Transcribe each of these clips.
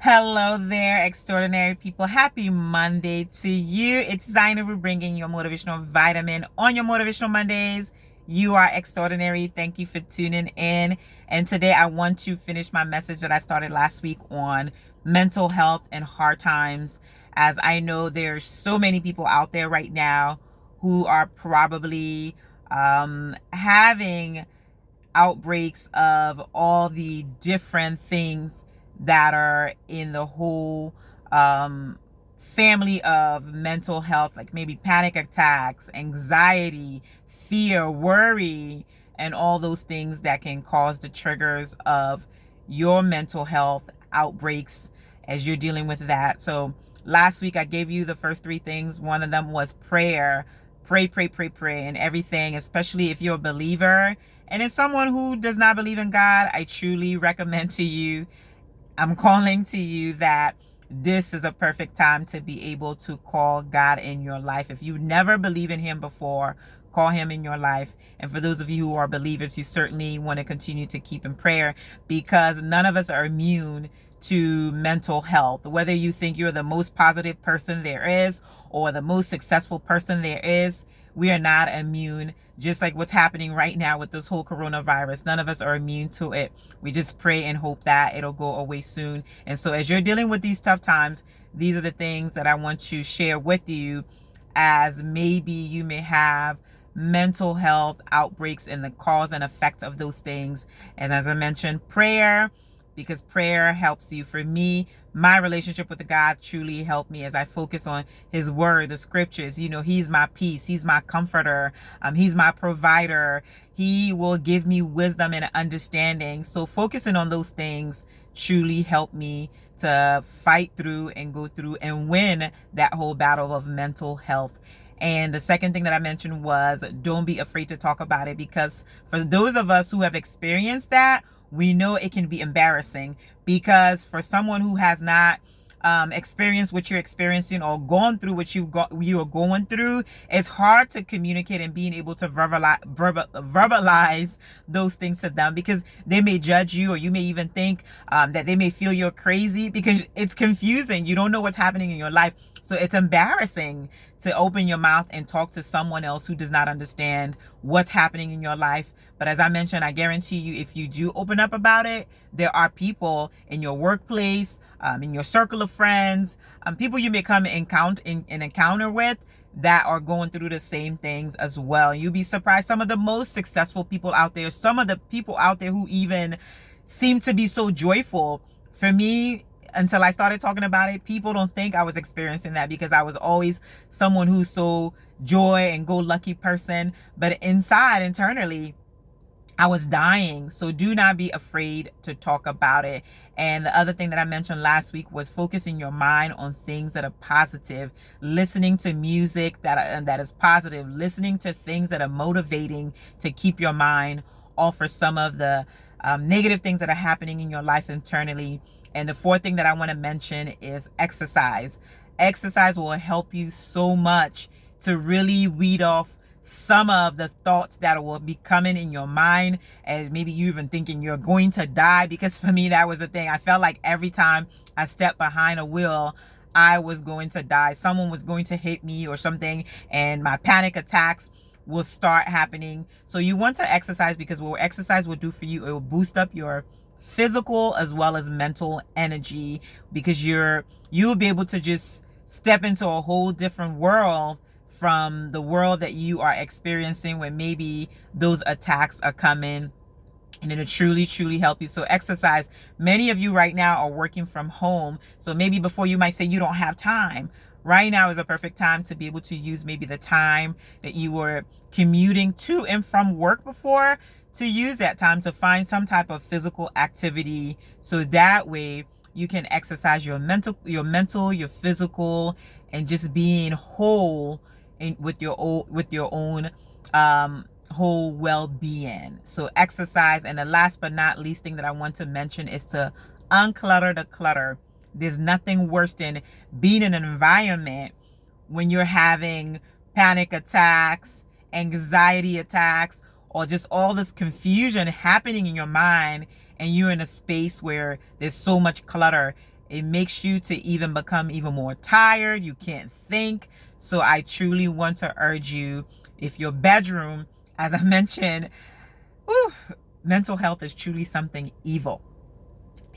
Hello there, extraordinary people. Happy Monday to you. It's Zainabu bringing your motivational vitamin on your Motivational Mondays. You are extraordinary. Thank you for tuning in. And today I want to finish my message that I started last week on mental health and hard times, as I know there's so many people out there right now who are probably having outbreaks of all the different things that are in the whole family of mental health, like maybe panic attacks, anxiety, fear, worry, and all those things that can cause the triggers of your mental health outbreaks as you're dealing with that. So last week I gave you the first three things. One of them was prayer. Pray, pray, pray, pray, and everything, especially if you're a believer. And as someone who does not believe in God, I truly recommend to you, I'm calling to you that this is a perfect time to be able to call God in your life. If you never believed in Him before, call Him in your life. And for those of you who are believers, you certainly want to continue to keep in prayer, because none of us are immune to mental health. Whether you think you're the most positive person there is or the most successful person there is, we are not immune. Just like what's happening right now with this whole coronavirus, none of us are immune to it. We just pray and hope that it'll go away soon. And so as you're dealing with these tough times, these are the things that I want to share with you, as maybe you may have mental health outbreaks and the cause and effect of those things. And as I mentioned, prayer, because prayer helps you. For me, my relationship with God truly helped me as I focus on His word, the scriptures. You know, He's my peace, He's my comforter, He's my provider. He will give me wisdom and understanding. So focusing on those things truly helped me to fight through and go through and win that whole battle of mental health. And the second thing that I mentioned was, don't be afraid to talk about it, because for those of us who have experienced that, we know it can be embarrassing. Because for someone who has not experienced what you're experiencing or gone through what you are going through, it's hard to communicate and being able to verbalize those things to them, because they may judge you, or you may even think that they may feel you're crazy, because it's confusing. You don't know what's happening in your life. So it's embarrassing to open your mouth and talk to someone else who does not understand what's happening in your life. But as I mentioned, I guarantee you, if you do open up about it, there are people in your workplace, in your circle of friends, people you may come in encounter with, that are going through the same things as well. You'll be surprised. Some of the most successful people out there, some of the people out there who even seem to be so joyful. For me, until I started talking about it, people don't think I was experiencing that, because I was always someone who's so joy and go lucky person. But inside, internally, I was dying. So do not be afraid to talk about it. And the other thing that I mentioned last week was focusing your mind on things that are positive, listening to music that is positive, listening to things that are motivating to keep your mind off for some of the negative things that are happening in your life internally. And the fourth thing that I want to mention is exercise. Exercise will help you so much to really weed off some of the thoughts that will be coming in your mind, and maybe you even thinking you're going to die. Because for me, that was the thing. I felt like every time I stepped behind a wheel, I was going to die. Someone was going to hit me or something, and my panic attacks will start happening. So you want to exercise, because what exercise will do for you, it will boost up your physical as well as mental energy, because you'll be able to just step into a whole different world from the world that you are experiencing when maybe those attacks are coming, and it'll truly help you. So exercise. Many of you right now are working from home, so maybe before you might say you don't have time. Right now is a perfect time to be able to use maybe the time that you were commuting to and from work before, to use that time to find some type of physical activity, so that way you can exercise your mental, your physical, and just being whole with your own whole well-being. So exercise. And the last but not least thing that I want to mention is to unclutter the clutter. There's nothing worse than being in an environment when you're having panic attacks, anxiety attacks, or just all this confusion happening in your mind, and you're in a space where there's so much clutter. It makes you to even become even more tired. You can't think. So I truly want to urge you, if your bedroom, as I mentioned, whew, mental health is truly something evil.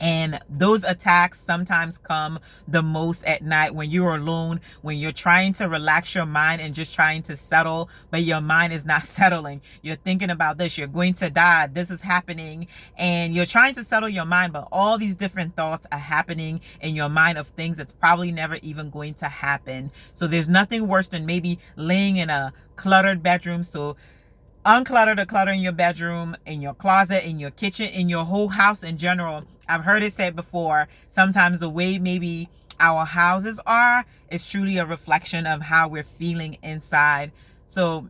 And those attacks sometimes come the most at night when you're alone, when you're trying to relax your mind and just trying to settle, but your mind is not settling. You're thinking about this, you're going to die, this is happening, and you're trying to settle your mind, but all these different thoughts are happening in your mind of things that's probably never even going to happen. So there's nothing worse than maybe laying in a cluttered bedroom. So unclutter the clutter in your bedroom, in your closet, in your kitchen, in your whole house in general. I've heard it said before, sometimes the way maybe our houses are is truly a reflection of how we're feeling inside. So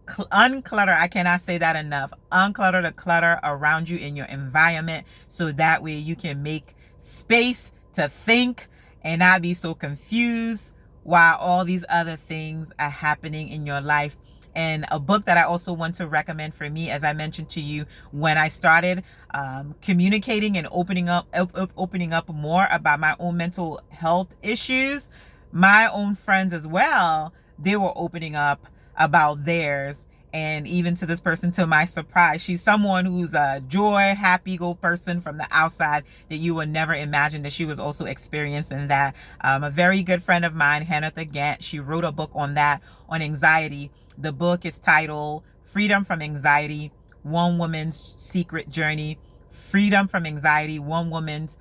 unclutter, I cannot say that enough. Unclutter the clutter around you in your environment, so that way you can make space to think and not be so confused while all these other things are happening in your life. And a book that I also want to recommend for me, as I mentioned to you, when I started communicating and opening up more about my own mental health issues, my own friends as well, they were opening up about theirs. And even to this person, to my surprise, she's someone who's a joy, happy go person from the outside that you would never imagine that she was also experiencing that. A very good friend of mine, Hannah Gant, she wrote a book on that, on anxiety. The book is titled Freedom from Anxiety, One Woman's Secret Journey. Freedom from Anxiety, One Woman's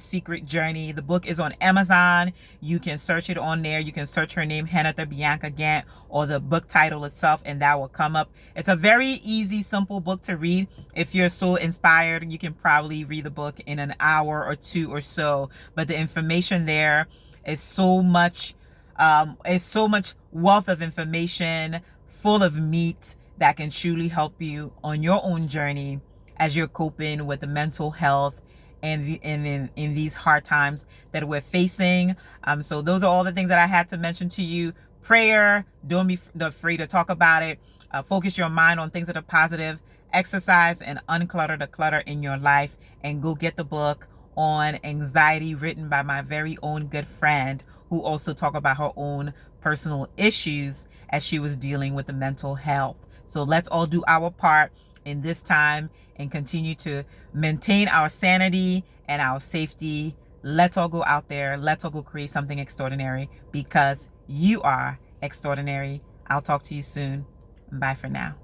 Secret Journey. The book is on Amazon. You can search it on there. You can search her name, Hannah Bianca Gant, or the book title itself, and that will come up. It's a very easy, simple book to read. If you're so inspired, you can probably read the book in an hour or two or so. But the information there is so much, wealth of information, full of meat, that can truly help you on your own journey as you're coping with the mental health and in these hard times that we're facing. So those are all the things that I had to mention to you. Prayer, don't be afraid to talk about it. Focus your mind on things that are positive. Exercise and unclutter the clutter in your life, and go get the book on anxiety, written by my very own good friend, who also talked about her own personal issues as she was dealing with the mental health. So let's all do our part in this time and continue to maintain our sanity and our safety. Let's all go out there. Let's all go create something extraordinary, because you are extraordinary. I'll talk to you soon. Bye for now.